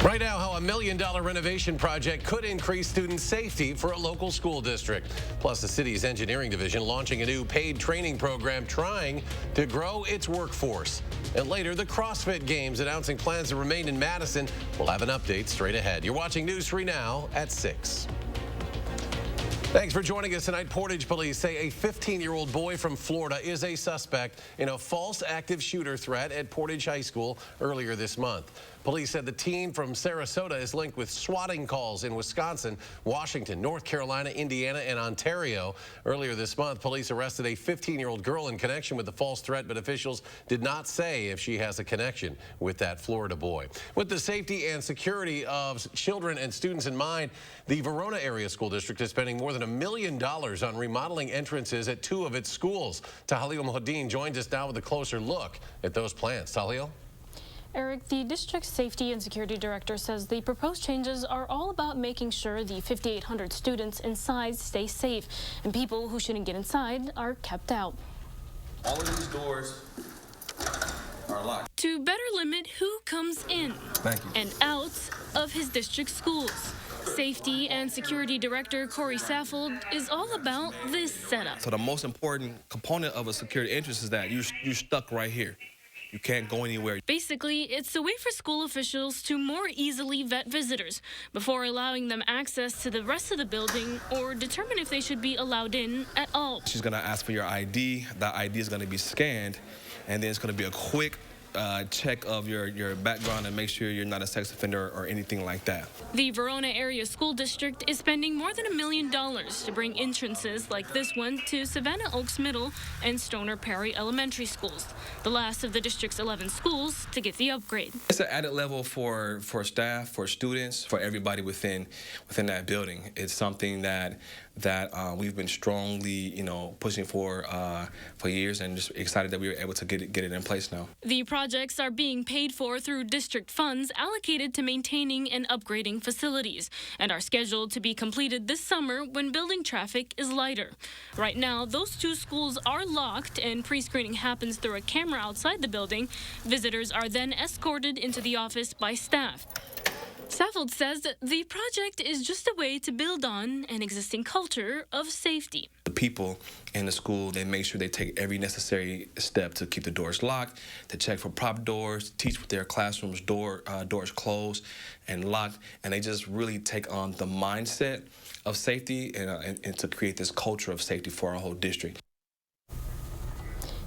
Right now, how a $1 million renovation project could increase student safety for a local school district. Plus, the city's engineering division launching a new paid training program trying to grow its workforce. And later, the CrossFit Games announcing plans to remain in Madison. We'll have an update straight ahead. You're watching News 3 Now at 6. Thanks for joining us tonight. Portage police say a 15-year-old boy from Florida is a suspect in a false active shooter threat at Portage High School earlier this month. Police said the teen from Sarasota is linked with swatting calls in Wisconsin, Washington, North Carolina, Indiana, and Ontario. Earlier this month, police arrested a 15-year-old girl in connection with the false threat, but officials did not say if she has a connection with that Florida boy. With the safety and security of children and students in mind, the Verona Area School District is spending more than $1 million on remodeling entrances at 2 of its schools. Tahlil Mohadin joins us now with a closer look at those plans. Tahlil? Eric, the district's safety and security director says the proposed changes are all about making sure the 5,800 students inside stay safe and people who shouldn't get inside are kept out. All of these doors are locked. To better limit who comes in and out of his district schools. Safety and Security Director Corey Saffold is all about this setup. So the most important component of a security entrance is that you're stuck right here. You can't go anywhere. Basically, it's a way for school officials to more easily vet visitors before allowing them access to the rest of the building or determine if they should be allowed in at all. She's going to ask for your ID. That ID is going to be scanned, and then it's going to be a quick check of your background and make sure you're not a sex offender or anything like that. The Verona Area School District is spending more than $1 million to bring entrances like this one to Savannah Oaks Middle and Stoner Perry Elementary Schools, the last of the district's 11 schools to get the upgrade. It's an added level for staff, for students, for everybody within that building. It's something that we've been strongly, pushing for years, and just excited that we were able to get it in place now. The projects are being paid for through district funds allocated to maintaining and upgrading facilities and are scheduled to be completed this summer when building traffic is lighter. Right now, those 2 schools are locked and pre-screening happens through a camera outside the building. Visitors are then escorted into the office by staff. Saffold says that the project is just a way to build on an existing culture of safety. The people in the school, they make sure they take every necessary step to keep the doors locked, to check for prop doors, teach with their classrooms doors closed and locked, and they just really take on the mindset of safety and to create this culture of safety for our whole district.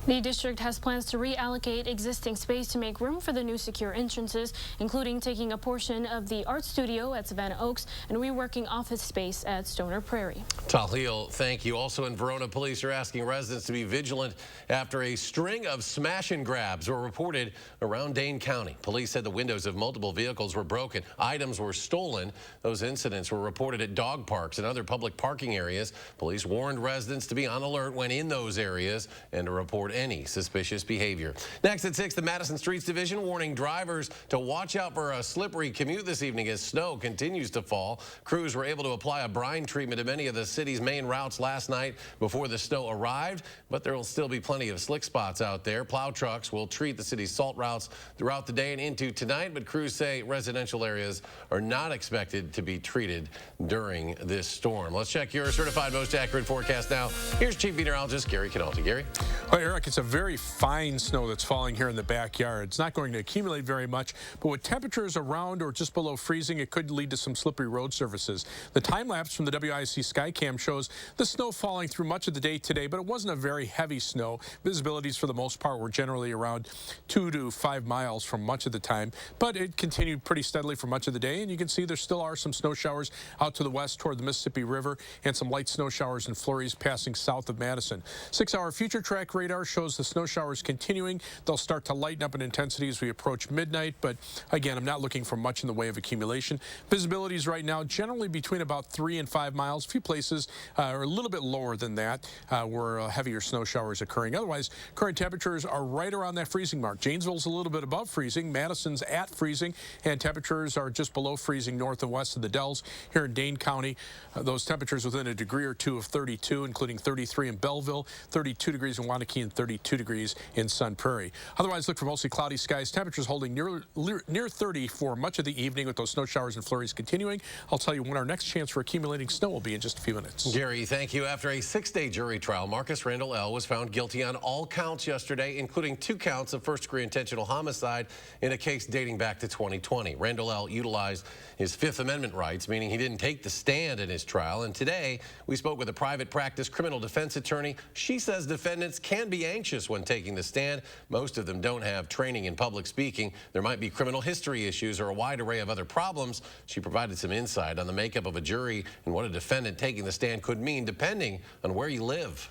The district has plans to reallocate existing space to make room for the new secure entrances, including taking a portion of the art studio at Savannah Oaks and reworking office space at Stoner Prairie. Tahlil, thank you. Also in Verona, police are asking residents to be vigilant after a string of smash and grabs were reported around Dane County. Police said the windows of multiple vehicles were broken. Items were stolen. Those incidents were reported at dog parks and other public parking areas. Police warned residents to be on alert when in those areas and to report any suspicious behavior. Next at 6, the Madison Streets Division warning drivers to watch out for a slippery commute this evening as snow continues to fall. Crews were able to apply a brine treatment to many of the city's main routes last night before the snow arrived, but there will still be plenty of slick spots out there. Plow trucks will treat the city's salt routes throughout the day and into tonight, but crews say residential areas are not expected to be treated during this storm. Let's check your certified most accurate forecast now. Here's Chief Meteorologist Gary Canalti. Gary? Well, Eric, it's a very fine snow that's falling here in the backyard. It's not going to accumulate very much, but with temperatures around or just below freezing, it could lead to some slippery road surfaces. The time lapse from the WISC Skycam shows the snow falling through much of the day today, but it wasn't a very heavy snow. Visibilities for the most part were generally around 2 to 5 miles from much of the time, but it continued pretty steadily for much of the day, and you can see there still are some snow showers out to the west toward the Mississippi River and some light snow showers and flurries passing south of Madison. 6-hour future track radar shows the snow showers continuing. They'll start to lighten up in intensity as we approach midnight, but again, I'm not looking for much in the way of accumulation. Visibilities right now generally between about 3 and 5 miles. A few places are a little bit lower than that where heavier snow showers occurring. Otherwise, current temperatures are right around that freezing mark. Janesville's a little bit above freezing. Madison's at freezing, and temperatures are just below freezing north and west of the Dells. Here in Dane County, those temperatures within a degree or two of 32, including 33 in Belleville, 32 degrees in Wanakee, and 32 degrees in Sun Prairie. Otherwise, look for mostly cloudy skies. Temperatures holding near 30 for much of the evening with those snow showers and flurries continuing. I'll tell you when our next chance for accumulating snow will be in just a few minutes. Gary, thank you. After a 6-day jury trial, Marcus Randall L. was found guilty on all counts yesterday, including 2 counts of first-degree intentional homicide in a case dating back to 2020. Randall L. utilized his Fifth Amendment rights, meaning he didn't take the stand in his trial. And today, we spoke with a private practice criminal defense attorney. She says defendants can be anxious when taking the stand. Most of them don't have training in public speaking. There might be criminal history issues or a wide array of other problems. She provided some insight on the makeup of a jury and what a defendant taking the stand could mean depending on where you live.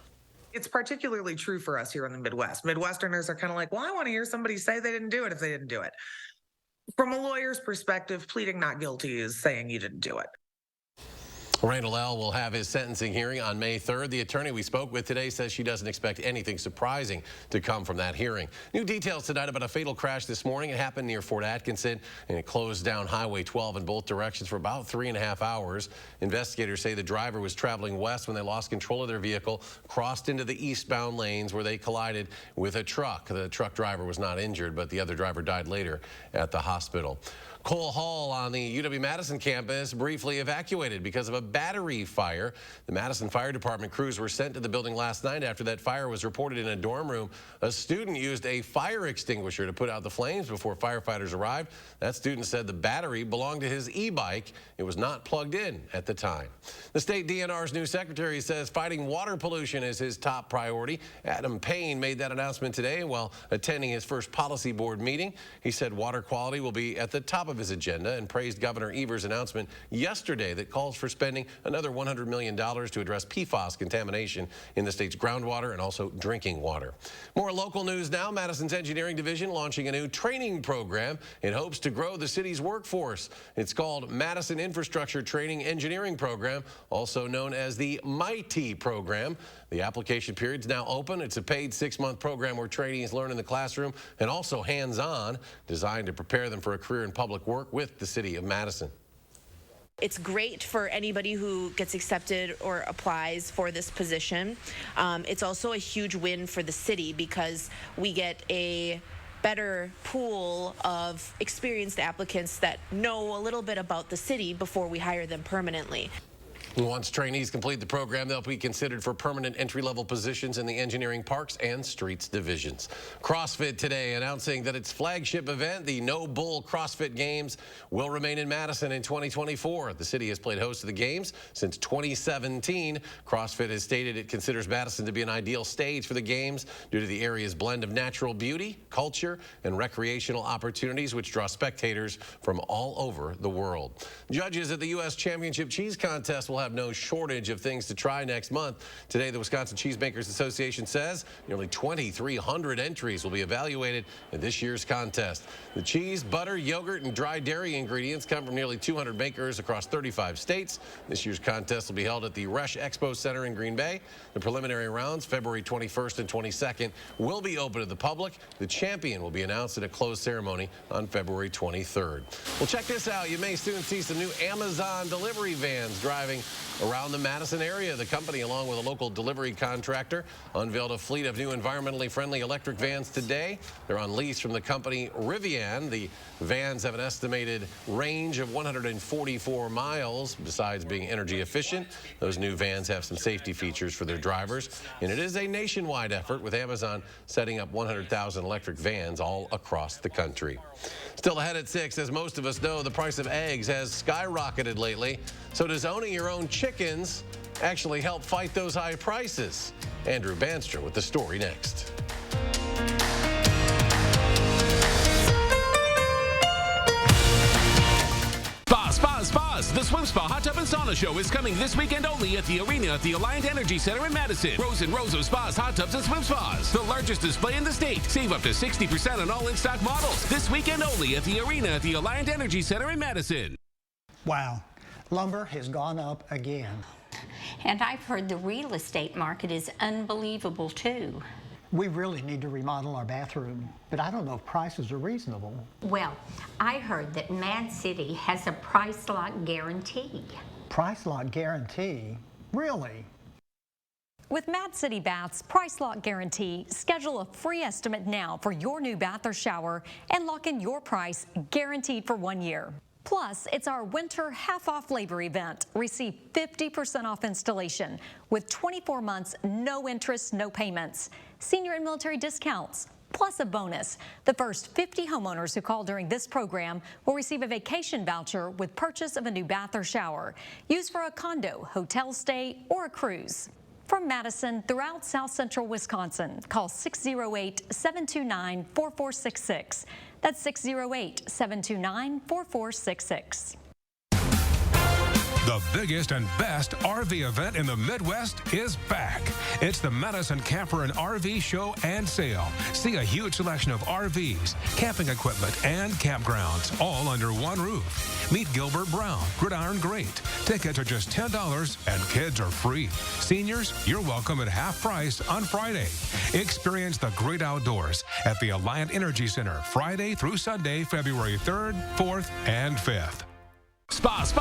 It's particularly true for us here in the Midwest. Midwesterners are kind of like, well, I want to hear somebody say they didn't do it if they didn't do it. From a lawyer's perspective, pleading not guilty is saying you didn't do it. Randall L. will have his sentencing hearing on May 3rd. The attorney we spoke with today says she doesn't expect anything surprising to come from that hearing. New details tonight about a fatal crash this morning. It happened near Fort Atkinson, and it closed down Highway 12 in both directions for about 3.5 hours. Investigators say the driver was traveling west when they lost control of their vehicle, crossed into the eastbound lanes where they collided with a truck. The truck driver was not injured, but the other driver died later at the hospital. Cole Hall on the UW-Madison campus briefly evacuated because of a battery fire. The Madison Fire Department crews were sent to the building last night after that fire was reported in a dorm room. A student used a fire extinguisher to put out the flames before firefighters arrived. That student said the battery belonged to his e-bike. It was not plugged in at the time. The state DNR's new secretary says fighting water pollution is his top priority. Adam Payne made that announcement today while attending his first policy board meeting. He said water quality will be at the top of his agenda and praised Governor Evers' announcement yesterday that calls for spending another $100 million to address PFAS contamination in the state's groundwater and also drinking water. More local news now. Madison's engineering division launching a new training program in hopes to grow the city's workforce. It's called Madison Infrastructure Training Engineering Program, also known as the MITE program. The application period is now open. It's a paid 6-month program where trainees learn in the classroom and also hands-on, designed to prepare them for a career in public work with the city of Madison. It's great for anybody who gets accepted or applies for this position. It's also a huge win for the city because we get a better pool of experienced applicants that know a little bit about the city before we hire them permanently. Once trainees complete the program, they'll be considered for permanent entry-level positions in the engineering, parks, and streets divisions. CrossFit today announcing that its flagship event, the No Bull CrossFit Games, will remain in Madison in 2024. The city has played host to the games since 2017. CrossFit has stated it considers Madison to be an ideal stage for the games due to the area's blend of natural beauty, culture, and recreational opportunities, which draw spectators from all over the world. Judges at the U.S. Championship Cheese Contest will have no shortage of things to try next month. Today, the Wisconsin Cheesemakers Association says nearly 2,300 entries will be evaluated in this year's contest. The cheese, butter, yogurt, and dry dairy ingredients come from nearly 200 makers across 35 states. This year's contest will be held at the Resch Expo Center in Green Bay. The preliminary rounds, February 21st and 22nd, will be open to the public. The champion will be announced at a closed ceremony on February 23rd. Well, check this out. You may soon see some new Amazon delivery vans driving around the Madison area. The company, along with a local delivery contractor, unveiled a fleet of new environmentally friendly electric vans today. They're on lease from the company Rivian. The vans have an estimated range of 144 miles. Besides being energy efficient, those new vans have some safety features for their drivers. And it is a nationwide effort, with Amazon setting up 100,000 electric vans all across the country. Still ahead at 6, as most of us know, the price of eggs has skyrocketed lately. So does owning your own chickens actually help fight those high prices? Andrew Bandstra with the story next. Spas. The Swim Spa Hot Tub and Sauna Show is coming this weekend only at the arena at the Alliant Energy Center in Madison. Rows and rows of spas, hot tubs, and swim spas. The largest display in the state. Save up to 60% on all in-stock models. This weekend only at the arena at the Alliant Energy Center in Madison. Wow. Lumber has gone up again. And I've heard the real estate market is unbelievable too. We really need to remodel our bathroom, but I don't know if prices are reasonable. Well, I heard that Mad City has a price lock guarantee. Price lock guarantee? Really? With Mad City Bath's Price Lock Guarantee, schedule a free estimate now for your new bath or shower and lock in your price guaranteed for 1 year. Plus, it's our winter half-off labor event. Receive 50% off installation with 24 months, no interest, no payments. Senior and military discounts, plus a bonus. The first 50 homeowners who call during this program will receive a vacation voucher with purchase of a new bath or shower, used for a condo, hotel stay, or a cruise. From Madison throughout South Central Wisconsin, call 608-729-4466. That's 608-729-4466. The biggest and best RV event in the Midwest is back. It's the Madison Camper and RV Show and Sale. See a huge selection of RVs, camping equipment, and campgrounds, all under one roof. Meet Gilbert Brown, Gridiron Great. Tickets are just $10 and kids are free. Seniors, you're welcome at half price on Friday. Experience the great outdoors at the Alliant Energy Center, Friday through Sunday, February 3rd, 4th, and 5th. Spas.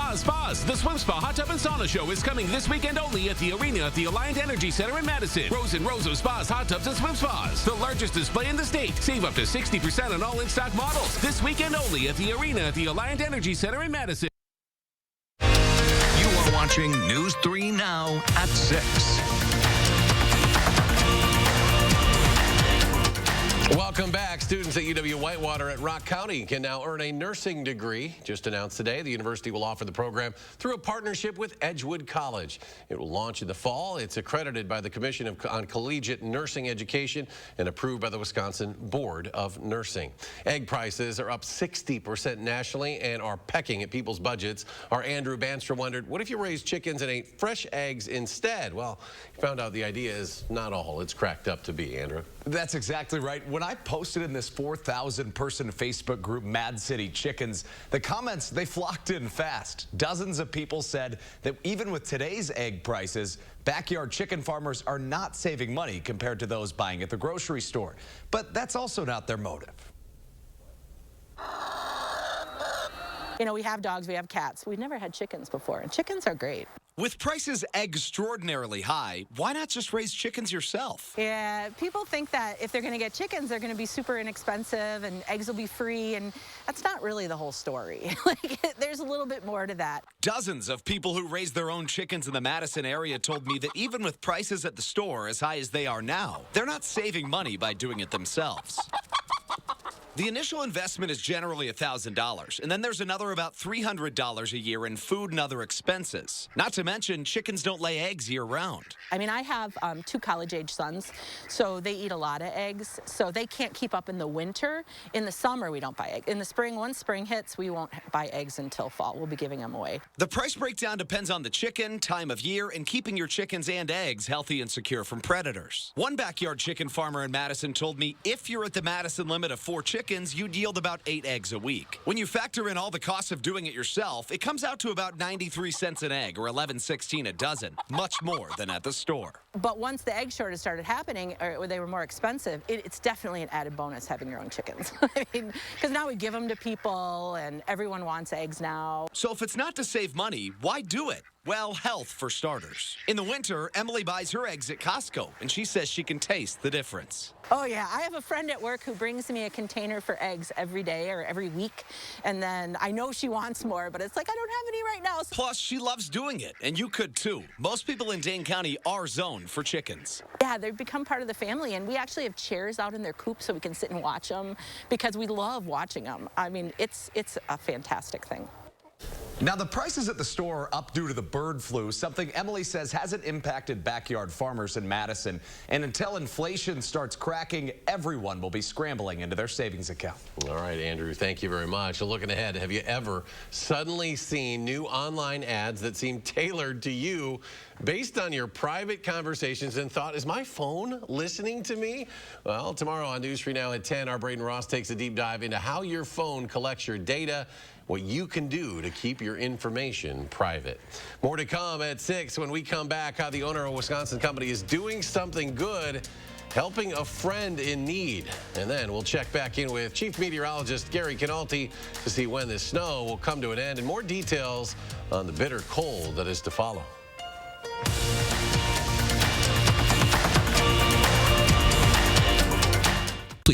The Swim Spa Hot Tub and Sauna Show is coming this weekend only at the arena at the Alliant Energy Center in Madison. Rows and rows of spas, hot tubs, and swim spas. The largest display in the state. Save up to 60% on all in-stock models. This weekend only at the arena at the Alliant Energy Center in Madison. You are watching News 3 Now at 6. Welcome back. Students at UW-Whitewater at Rock County can now earn a nursing degree. Just announced today, the university will offer the program through a partnership with Edgewood College. It will launch in the fall. It's accredited by the Commission on Collegiate Nursing Education and approved by the Wisconsin Board of Nursing. Egg prices are up 60% nationally and are pecking at people's budgets. Our Andrew Banstrom wondered, what if you raised chickens and ate fresh eggs instead? Well, he found out the idea is not all it's cracked up to be, Andrew. That's exactly right. When I posted in this 4,000-person Facebook group, Mad City Chickens, the comments, they flocked in fast. Dozens of people said that even with today's egg prices, backyard chicken farmers are not saving money compared to those buying at the grocery store. But that's also not their motive. You know, we have dogs, we have cats. We've never had chickens before, and chickens are great. With prices extraordinarily high, why not just raise chickens yourself? Yeah, people think that if they're going to get chickens, they're going to be super inexpensive and eggs will be free, and that's not really the whole story. There's a little bit more to that. Dozens of people who raise their own chickens in the Madison area told me that even with prices at the store as high as they are now, they're not saving money by doing it themselves. The initial investment is generally $1,000, and then there's another about $300 a year in food and other expenses. Not to mention, chickens don't lay eggs year-round. I mean, I have 2 college-age sons, so they eat a lot of eggs, so they can't keep up in the winter. In the summer, we don't buy eggs. In the spring, once spring hits, we won't buy eggs until fall. We'll be giving them away. The price breakdown depends on the chicken, time of year, and keeping your chickens and eggs healthy and secure from predators. One backyard chicken farmer in Madison told me if you're at the Madison limit of 4 chickens, you'd yield about 8 eggs a week. When you factor in all the costs of doing it yourself, it comes out to about 93 cents an egg, or $11.16 a dozen, much more than at the store. But once the egg shortage started happening, or they were more expensive, it's definitely an added bonus having your own chickens. I mean, because now we give them to people, and everyone wants eggs now. So if it's not to save money, why do it? Well, health for starters. In the winter, Emily buys her eggs at Costco, and she says she can taste the difference. Oh, yeah. I have a friend at work who brings me a container for eggs every day or every week, and then I know she wants more, but it's like, I don't have any right now. Plus, she loves doing it, and you could too. Most people in Dane County are zoned for chickens. Yeah, they've become part of the family, and we actually have chairs out in their coop so we can sit and watch them because we love watching them. I mean, it's a fantastic thing. Now, the prices at the store are up due to the bird flu, something Emily says hasn't impacted backyard farmers in Madison. And until inflation starts cracking, everyone will be scrambling into their savings account. All right, Andrew, thank you very much. Looking ahead, have you ever suddenly seen new online ads that seem tailored to you based on your private conversations and thought, is my phone listening to me? Well, tomorrow on News 3 Now at 10, our Braden Ross takes a deep dive into how your phone collects your data, what you can do to keep your information private. More to come at 6 when we come back, how the owner of a Wisconsin company is doing something good, helping a friend in need. And then we'll check back in with Chief Meteorologist Gary Canalti to see when this snow will come to an end and more details on the bitter cold that is to follow.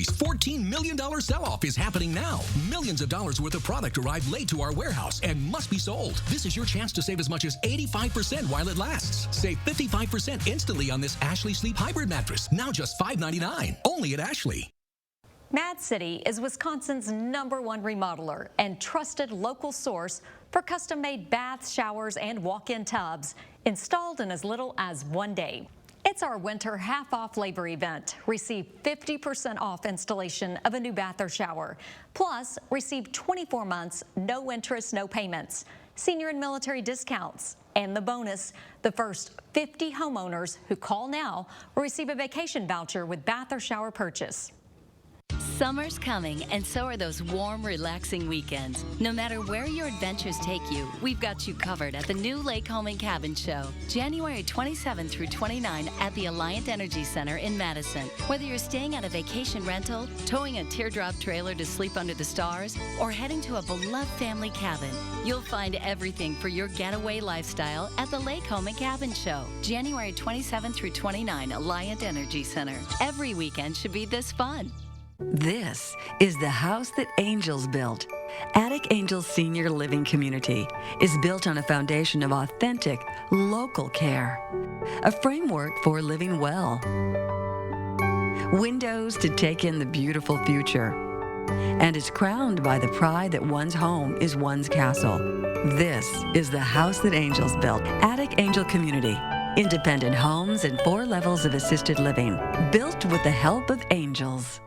$14 million sell-off is happening now. Millions of dollars worth of product arrived late to our warehouse and must be sold. This is your chance to save as much as 85% while it lasts. Save 55% instantly on this Ashley Sleep Hybrid mattress, now just $5.99. Only at Ashley. Mad City is Wisconsin's #1 remodeler and trusted local source for custom-made baths, showers, and walk-in tubs installed in as little as 1 day. It's our winter half-off labor event. Receive 50% off installation of a new bath or shower. Plus, receive 24 months, no interest, no payments. Senior and military discounts. And the bonus, the first 50 homeowners who call now will receive a vacation voucher with bath or shower purchase. Summer's coming, and so are those warm, relaxing weekends. No matter where your adventures take you, we've got you covered at the new Lake Home and Cabin Show, January 27 through 29 at the Alliant Energy Center in Madison. Whether you're staying at a vacation rental, towing a teardrop trailer to sleep under the stars, or heading to a beloved family cabin, you'll find everything for your getaway lifestyle at the Lake Home and Cabin Show, January 27 through 29, Alliant Energy Center. Every weekend should be this fun. This is the house that Angels built. Attic Angels Senior Living Community is built on a foundation of authentic, local care, a framework for living well, windows to take in the beautiful future, and it's crowned by the pride that one's home is one's castle. This is the house that Angels built. Attic Angel Community. Independent homes and 4 levels of assisted living, built with the help of angels.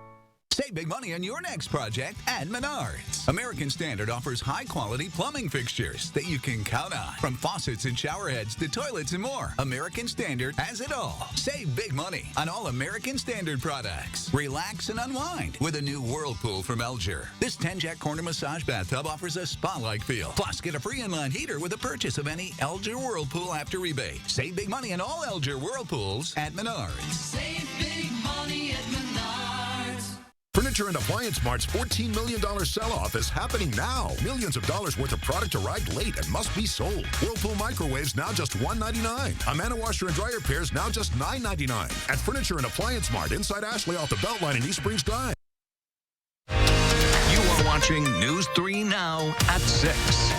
Save big money on your next project at Menards. American Standard offers high-quality plumbing fixtures that you can count on. From faucets and shower heads to toilets and more, American Standard has it all. Save big money on all American Standard products. Relax and unwind with a new Whirlpool from Elger. This 10-jack corner massage bathtub offers a spa-like feel. Plus, get a free inline heater with a purchase of any Elger Whirlpool after rebate. Save big money on all Elger Whirlpools at Menards. Save big money at Menards. Furniture and Appliance Mart's $14 million sell-off is happening now. Millions of dollars worth of product arrived late and must be sold. Whirlpool microwaves now just $1.99. Amana washer and dryer pairs now just $9.99. At Furniture and Appliance Mart inside Ashley off the Beltline in East Springs Drive. You are watching News 3 Now at 6.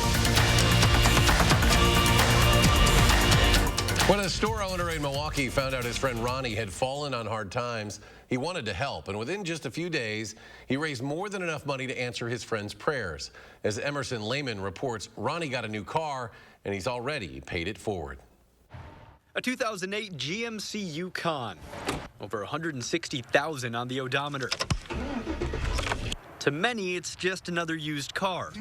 When a store owner in Milwaukee found out his friend Ronnie had fallen on hard times, he wanted to help, and within just a few days, he raised more than enough money to answer his friend's prayers. As Emerson Lehman reports, Ronnie got a new car, and he's already paid it forward. A 2008 GMC Yukon, over $160,000 on the odometer. To many, it's just another used car.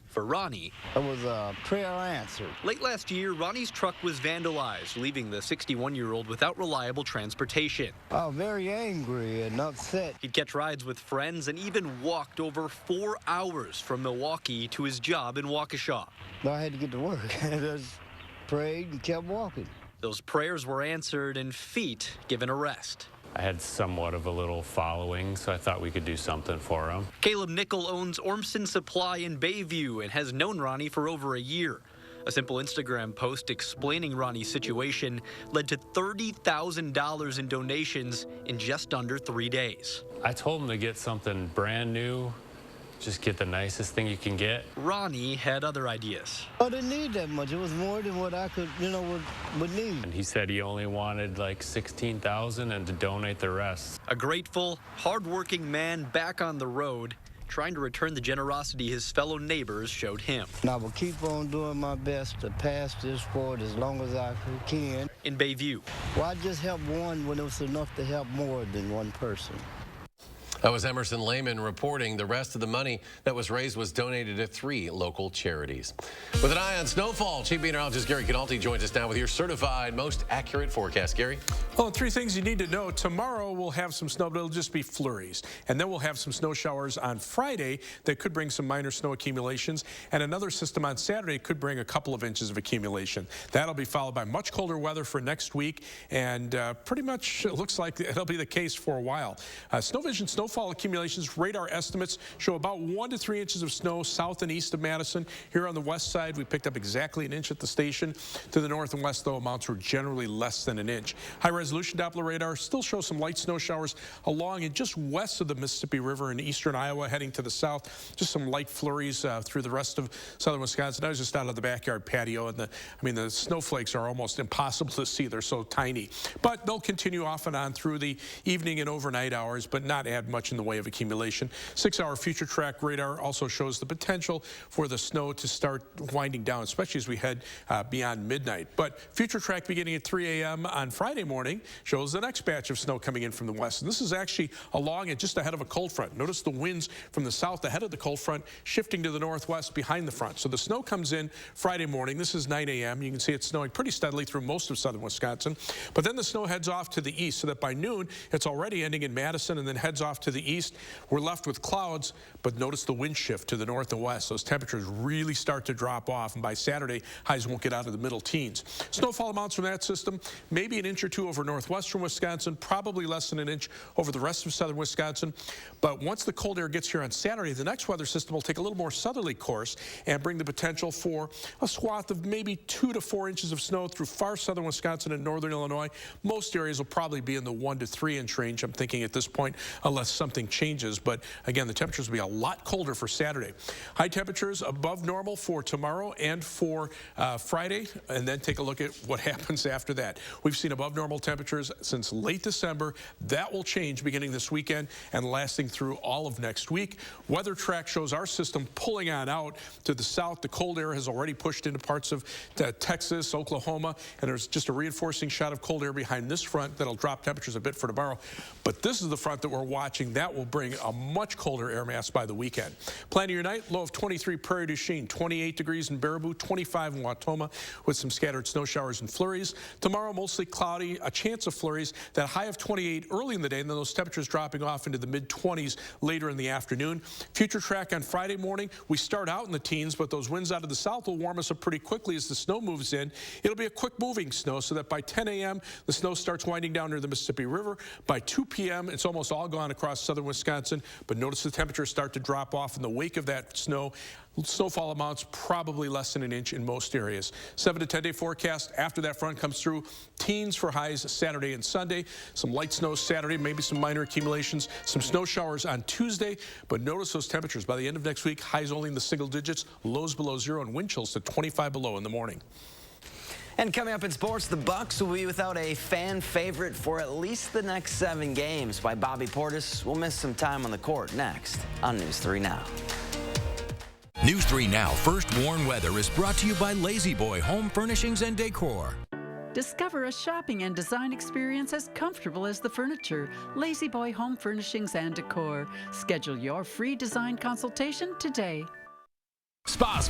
For Ronnie, it was a prayer answered. Late last year, Ronnie's truck was vandalized, leaving the 61-year-old without reliable transportation. Oh, very angry and upset. He'd catch rides with friends and even walked over 4 hours from Milwaukee to his job in Waukesha. I had to get to work. I just prayed and kept walking. Those prayers were answered and feet given a rest. I had somewhat of a little following, so I thought we could do something for him. Caleb Nickel owns Ormson Supply in Bayview and has known Ronnie for over a year. A simple Instagram post explaining Ronnie's situation led to $30,000 in donations in just under 3 days. I told him to get something brand new. Just get the nicest thing you can get. Ronnie had other ideas. I didn't need that much. It was more than what I could, would need. And he said he only wanted like $16,000 and to donate the rest. A grateful, hardworking man back on the road, trying to return the generosity his fellow neighbors showed him. And I will keep on doing my best to pass this forward as long as I can. In Bayview. Well, I just helped one when it was enough to help more than one person. That was Emerson Lehman reporting. The rest of the money that was raised was donated to 3 local charities. With an eye on snowfall, Chief Meteorologist Gary Canalti joins us now with your certified most accurate forecast. Gary? Well, 3 things you need to know. Tomorrow we'll have some snow, but it'll just be flurries. And then we'll have some snow showers on Friday that could bring some minor snow accumulations. And another system on Saturday could bring a couple of inches of accumulation. That'll be followed by much colder weather for next week. And pretty much it looks like it'll be the case for a while. Snow Vision snow snowfall accumulations, radar estimates show about 1 to 3 inches of snow south and east of Madison. Here on the west side, we picked up exactly an inch at the station. To the north and west, though, amounts were generally less than an inch. High-resolution Doppler radar still shows some light snow showers along and just west of the Mississippi River in eastern Iowa, heading to the south. Just some light flurries through the rest of southern Wisconsin. I was just out of the backyard patio, and the snowflakes are almost impossible to see. They're so tiny. But they'll continue off and on through the evening and overnight hours, but not add much in the way of accumulation. 6-hour future track radar also shows the potential for the snow to start winding down, especially as we head beyond midnight. But future track beginning at 3 a.m. on Friday morning shows the next batch of snow coming in from the west. And this is actually along and just ahead of a cold front. Notice the winds from the south ahead of the cold front shifting to the northwest behind the front. So the snow comes in Friday morning. This is 9 a.m. You can see it's snowing pretty steadily through most of southern Wisconsin. But then the snow heads off to the east, so that by noon it's already ending in Madison and then heads off to the east. We're left with clouds, but notice the wind shift to the north and west. Those temperatures really start to drop off, and by Saturday, highs won't get out of the middle teens. Snowfall amounts from that system, maybe an inch or two over northwestern Wisconsin, probably less than an inch over the rest of southern Wisconsin. But once the cold air gets here on Saturday, the next weather system will take a little more southerly course and bring the potential for a swath of maybe 2 to 4 inches of snow through far southern Wisconsin and northern Illinois. Most areas will probably be in the 1 to 3 inch range, I'm thinking at this point, unless something changes. But again, the temperatures will be a lot colder for Saturday. High temperatures above normal for tomorrow and for Friday, and then take a look at what happens after that. We've seen above normal temperatures since late December. That will change beginning this weekend and lasting through all of next week. Weather track shows our system pulling on out to the south. The cold air has already pushed into parts of Texas, Oklahoma, and there's just a reinforcing shot of cold air behind this front that'll drop temperatures a bit for tomorrow. But this is the front that we're watching. That will bring a much colder air mass by the weekend. Planning your night, low of 23 Prairie du Chien, 28 degrees in Baraboo, 25 in Wautoma, with some scattered snow showers and flurries. Tomorrow, mostly cloudy, a chance of flurries. That high of 28 early in the day, and then those temperatures dropping off into the mid-20s later in the afternoon. Future track on Friday morning, we start out in the teens, but those winds out of the south will warm us up pretty quickly as the snow moves in. It'll be a quick moving snow, so that by 10 a.m., the snow starts winding down near the Mississippi River. By 2 p.m., it's almost all gone across southern Wisconsin, but notice the temperatures start to drop off in the wake of that snow. Snowfall amounts probably less than an inch in most areas. 7 to 10 day forecast after that front comes through. Teens for highs Saturday and Sunday. Some light snow Saturday, maybe some minor accumulations. Some snow showers on Tuesday. But notice those temperatures. By the end of next week, highs only in the single digits, lows below 0, and wind chills to 25 below in the morning. And coming up in sports, the Bucks will be without a fan favorite for at least the next 7 games. By Bobby Portis will miss some time on the court next on News 3 Now. News 3 Now First Warn Weather is brought to you by Lazy Boy Home Furnishings and Decor. Discover a shopping and design experience as comfortable as the furniture. Lazy Boy Home Furnishings and Decor. Schedule your free design consultation today. Spas.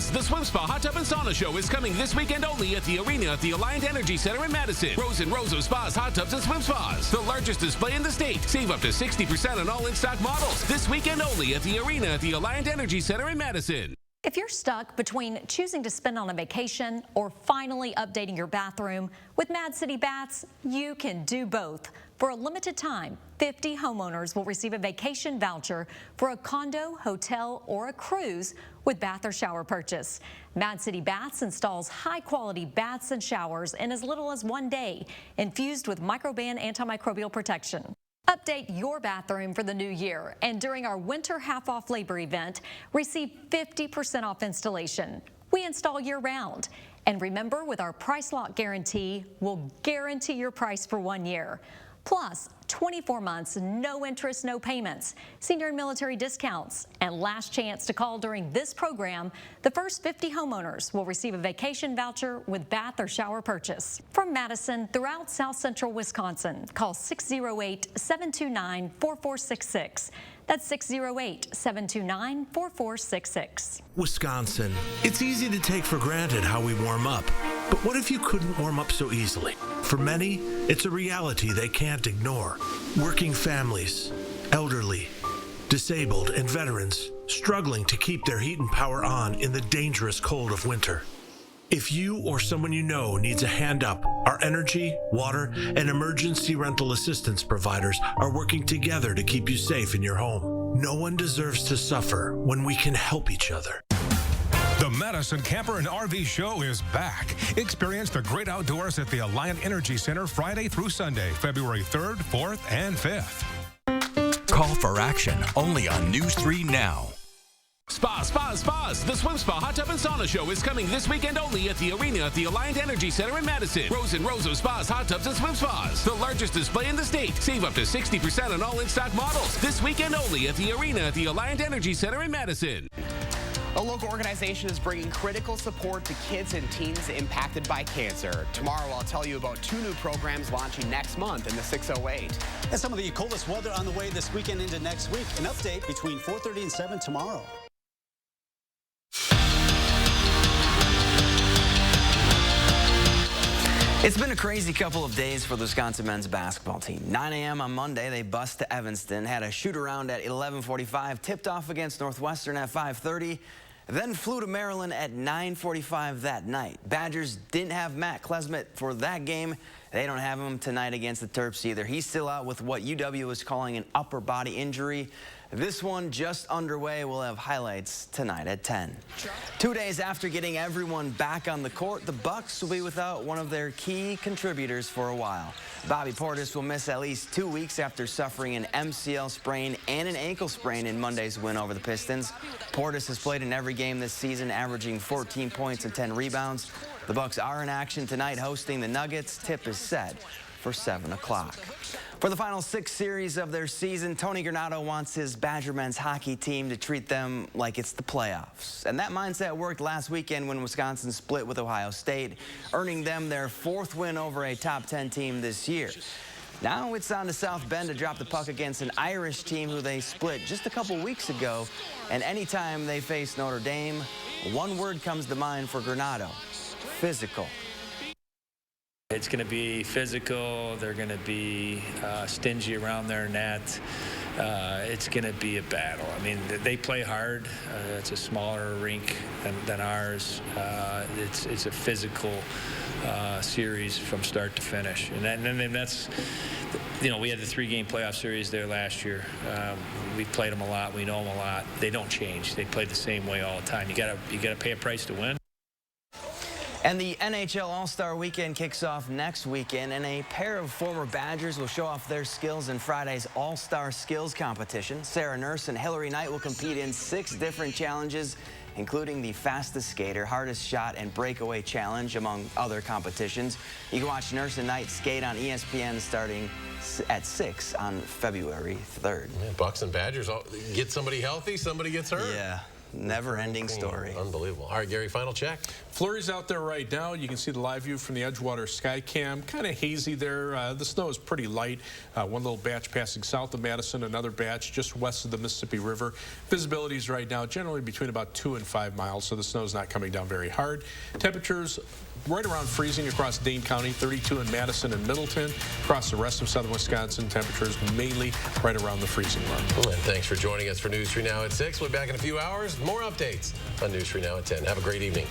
The Swim Spa Hot Tub and Sauna Show is coming this weekend only at the Arena at the Alliant Energy Center in Madison. Rows and rows of spas, hot tubs, and swim spas. The largest display in the state. Save up to 60% on all in-stock models. This weekend only at the Arena at the Alliant Energy Center in Madison. If you're stuck between choosing to spend on a vacation or finally updating your bathroom, with Mad City Baths, you can do both. For a limited time, 50 homeowners will receive a vacation voucher for a condo, hotel, or a cruise with bath or shower purchase. Mad City Baths installs high-quality baths and showers in as little as 1 day, infused with microban antimicrobial protection. Update your bathroom for the new year, and during our winter half-off labor event, receive 50% off installation. We install year-round. And remember, with our price lock guarantee, we'll guarantee your price for 1 year. Plus, 24 months, no interest, no payments, senior and military discounts, and last chance to call during this program. The first 50 homeowners will receive a vacation voucher with bath or shower purchase. From Madison throughout South Central Wisconsin, call 608-729-4466. That's 608-729-4466. Wisconsin. It's easy to take for granted how we warm up. But what if you couldn't warm up so easily? For many, it's a reality they can't ignore. Working families, elderly, disabled, and veterans struggling to keep their heat and power on in the dangerous cold of winter. If you or someone you know needs a hand up, our energy, water, and emergency rental assistance providers are working together to keep you safe in your home. No one deserves to suffer when we can help each other. The Madison Camper and RV Show is back. Experience the great outdoors at the Alliant Energy Center Friday through Sunday, February 3rd, 4th, and 5th. Call for action only on News 3 Now. Spas. The Swim Spa Hot Tub and Sauna Show is coming this weekend only at the arena at the Alliant Energy Center in Madison. Rows and rows of spas, hot tubs, and swim spas. The largest display in the state. Save up to 60% on all in-stock models. This weekend only at the arena at the Alliant Energy Center in Madison. A local organization is bringing critical support to kids and teens impacted by cancer. Tomorrow, I'll tell you about 2 new programs launching next month in the 608. And some of the coldest weather on the way this weekend into next week. An update between 4:30 and 7 tomorrow. It's been a crazy couple of days for the Wisconsin men's basketball team. 9 a.m. on Monday, they bust to Evanston, had a shoot-around at 11:45, tipped off against Northwestern at 5:30, then flew to Maryland at 9:45 that night. Badgers didn't have Matt Klesmit for that game. They don't have him tonight against the Terps either. He's still out with what UW is calling an upper body injury. This one just underway. We'll have highlights tonight at 10. 2 days after getting everyone back on the court, the Bucks will be without one of their key contributors for a while. Bobby Portis will miss at least 2 weeks after suffering an MCL sprain and an ankle sprain in Monday's win over the Pistons. Portis has played in every game this season, averaging 14 points and 10 rebounds. The Bucks are in action tonight hosting the Nuggets. Tip is set for 7 o'clock. For the final 6 series of their season, Tony Granato wants his Badger men's hockey team to treat them like it's the playoffs. And that mindset worked last weekend when Wisconsin split with Ohio State, earning them their 4th win over a top 10 team this year. Now it's on to South Bend to drop the puck against an Irish team who they split just a couple weeks ago. And anytime they face Notre Dame, one word comes to mind for Granato: physical. It's going to be physical. They're going to be stingy around their net. It's going to be a battle. I mean, they play hard. It's a smaller rink than ours. It's a physical series from start to finish. And then that's, you know, we had the 3-game playoff series there last year. We played them a lot. We know them a lot. They don't change. They play the same way all the time. You gotta pay a price to win. And the NHL All-Star Weekend kicks off next weekend, and a pair of former Badgers will show off their skills in Friday's All-Star Skills Competition. Sarah Nurse and Hillary Knight will compete in 6 different challenges, including the fastest skater, hardest shot, and breakaway challenge, among other competitions. You can watch Nurse and Knight skate on ESPN starting at 6 on February 3rd. Yeah, Bucks and Badgers get somebody healthy, somebody gets hurt. Yeah. Never-ending story. Unbelievable. All right, Gary, final check. Flurry's out there right now. You can see the live view from the Edgewater Skycam. Kind of hazy there. The snow is pretty light. One little batch passing south of Madison, another batch just west of the Mississippi River. Visibility is right now generally between about 2 and 5 miles, so the snow is not coming down very hard. Temperatures right around freezing across Dane County, 32 in Madison and Middleton. Across the rest of southern Wisconsin, temperatures mainly right around the freezing mark. And thanks for joining us for News 3 Now at 6. We'll be back in a few hours. More updates on News 3 Now at 10. Have a great evening.